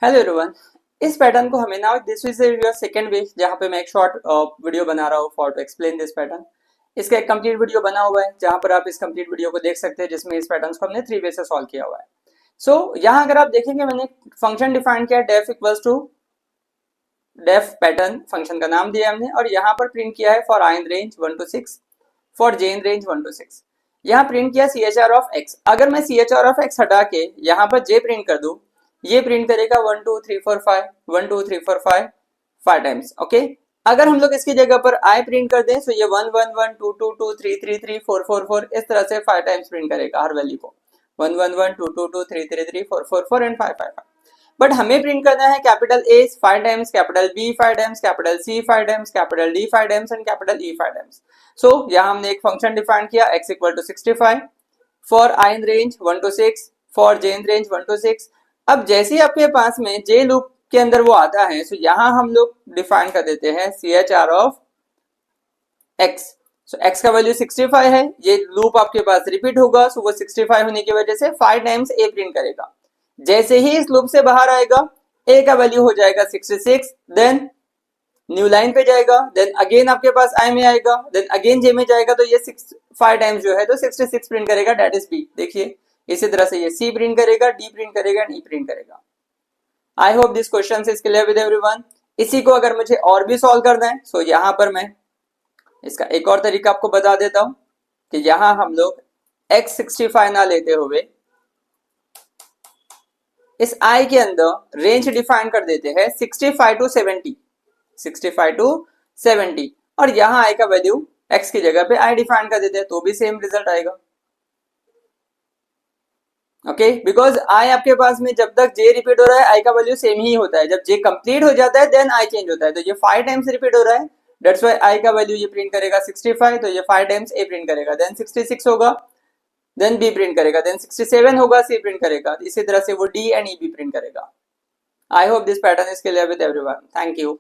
Hello everyone. इस pattern को हमें ना this is your second way जहाँ पे मैं एक शॉर्ट वीडियो बना रहा हूँ for to explain this pattern. इसका एक कंप्लीट वीडियो बना हुआ है जहाँ पर आप इस कंप्लीट वीडियो को देख सकते हैं जिसमें इस पैटर्न को हमने थ्री वे से सॉल्व किया हुआ है। यहाँ अगर आप देखेंगे मैंने फंक्शन डिफाइन किया def equals to def pattern function का नाम दिया हमने और यहाँ पर प्रिंट किया है for i in range 1 to 6 for j in range 1 to 6। यहाँ प्रिंट किया C H R of x. अगर मैं C H R of x हटा के यहाँ पर जे प्रिंट कर दूं, ये प्रिंट करेगा 1 2 3 4 5 1 2 3 4 5 5 टाइम्स। ओके, अगर हम लोग इसकी जगह पर आई प्रिंट कर दें तो ये 1 1 1 2 2 2 3 3 3 4 4 4 इस तरह से 5 टाइम्स प्रिंट करेगा हर वैल्यू को। 1 1 1 2 2 2 3 3 3 4 4 4 एंड 5 5 5। बट हमें प्रिंट करना है capital A 5 times, capital B 5 times, capital C 5 times, capital D 5 times and capital E 5 times. यहाँ हमने एक फंक्शन डिफाइन किया x equal to 65 for i in range 1 to 6 for j in range 1 to 6। अब जैसे ही आपके पास में j loop के अंदर वो आता है तो यहाँ हम लोग डिफाइन कर देते हैं C H R of x। x का वैल्यू 65 है, ये लूप आपके पास रिपीट होगा वो 65 होने की वजह से 5 टाइम्स a प्रिंट करेगा। जैसे ही इस लूप से बाहर आएगा a का वैल्यू हो जाएगा 66, देन न्यू लाइन पे जाएगा, देन अगेन आपके पास आई में आएगा, देन अगेन जे में जाएगा तो ये 5 टाइम्स जो है तो 66 प्रिंट करेगा, डेट इज बी। देखिए इसी तरह से ये सी प्रिंट करेगा, डी प्रिंट करेगा एंड ई प्रिंट करेगा। I hope this question is clear with everyone. इसी को अगर मुझे और भी सॉल्व करना है तो यहाँ पर मैं इसका एक और तरीका आपको बता देता हूं कि यहाँ हम लोग x65 ना लेते हुए इस i के अंदर रेंज डिफाइन कर देते हैं 65 to 70, 65 to 70 और यहाँ i का वैल्यू x की जगह पे i डिफाइन कर देते हैं तो भी सेम रिजल्ट आएगा। ओके, बिकॉज i आपके पास में जब तक j रिपीट हो रहा है i का वैल्यू सेम ही होता है, जब j कंप्लीट हो जाता है देन i चेंज होता है। तो ये 5 टाइम्स रिपीट हो रहा है, दैट्स व्हाई i का वैल्यू ये प्रिंट करेगा 65, तो ये 5 टाइम्स a प्रिंट करेगा, देन 66 होगा, देन b प्रिंट करेगा, देन 67 होगा, c प्रिंट करेगा, इसी तरह से वो d एंड e भी प्रिंट करेगा। I hope this pattern is clear with everyone. Thank you.